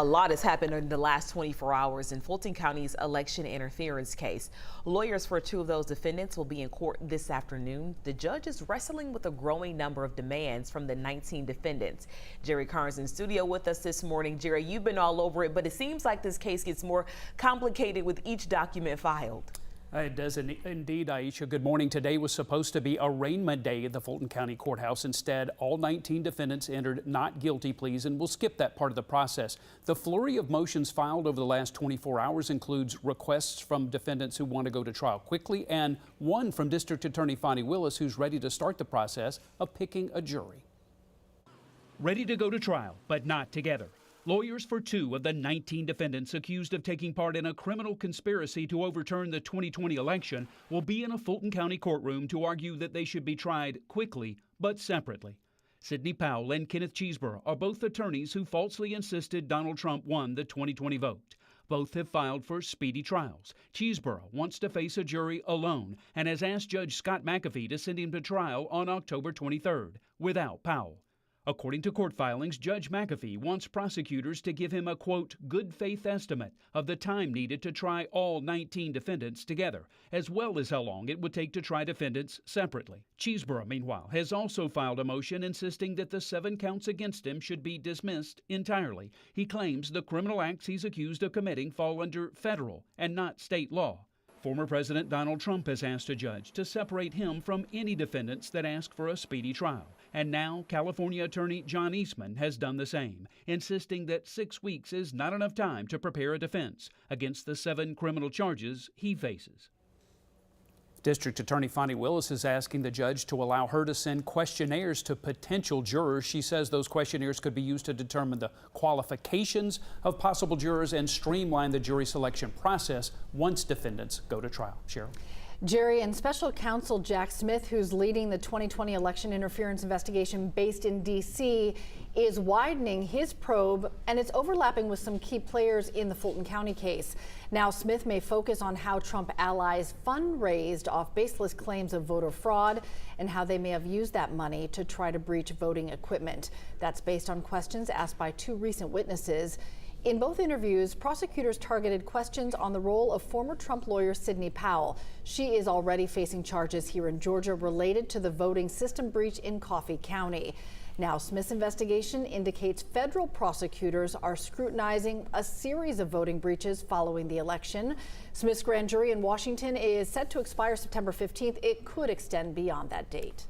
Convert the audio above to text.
A lot has happened in the last 24 hours in Fulton County's election interference case. Lawyers for two of those defendants will be in court this afternoon. The judge is wrestling with a growing number of demands from the 19 defendants. Jerry Carnes in studio with us this morning. Jerry, you've been all over it, but it seems like this case gets more complicated with each document filed. It does indeed, Aisha. Good morning. Today was supposed to be arraignment day at the Fulton County Courthouse. Instead, all 19 defendants entered not guilty pleas, and we'll skip that part of the process. The flurry of motions filed over the last 24 hours includes requests from defendants who want to go to trial quickly, and one from District Attorney Fonnie Willis, who's ready to start the process of picking a jury. Ready to go to trial, but not together. Lawyers for two of the 19 defendants accused of taking part in a criminal conspiracy to overturn the 2020 election will be in a Fulton County courtroom to argue that they should be tried quickly but separately. Sidney Powell and Kenneth Cheeseborough are both attorneys who falsely insisted Donald Trump won the 2020 vote. Both have filed for speedy trials. Cheeseborough wants to face a jury alone and has asked Judge Scott McAfee to send him to trial on October 23rd without Powell. According to court filings, Judge McAfee wants prosecutors to give him a, quote, good faith estimate of the time needed to try all 19 defendants together, as well as how long it would take to try defendants separately. Cheeseborough, meanwhile, has also filed a motion insisting that the 7 counts against him should be dismissed entirely. He claims the criminal acts he's accused of committing fall under federal and not state law. Former President Donald Trump has asked a judge to separate him from any defendants that ask for a speedy trial. And now California Attorney John Eastman has done the same, insisting that 6 weeks is not enough time to prepare a defense against the 7 criminal charges he faces. District Attorney Fonnie Willis is asking the judge to allow her to send questionnaires to potential jurors. She says those questionnaires could be used to determine the qualifications of possible jurors and streamline the jury selection process once defendants go to trial. Cheryl. Jerry, and special counsel Jack Smith, who's leading the 2020 election interference investigation based in D.C., is widening his probe, and it's overlapping with some key players in the Fulton County case. Now, Smith may focus on how Trump allies fundraised off baseless claims of voter fraud and how they may have used that money to try to breach voting equipment. That's based on questions asked by 2 recent witnesses. In both interviews, prosecutors targeted questions on the role of former Trump lawyer Sidney Powell. She is already facing charges here in Georgia related to the voting system breach in Coffee County. Now, Smith's investigation indicates federal prosecutors are scrutinizing a series of voting breaches following the election. Smith's grand jury in Washington is set to expire September 15th. It could extend beyond that date.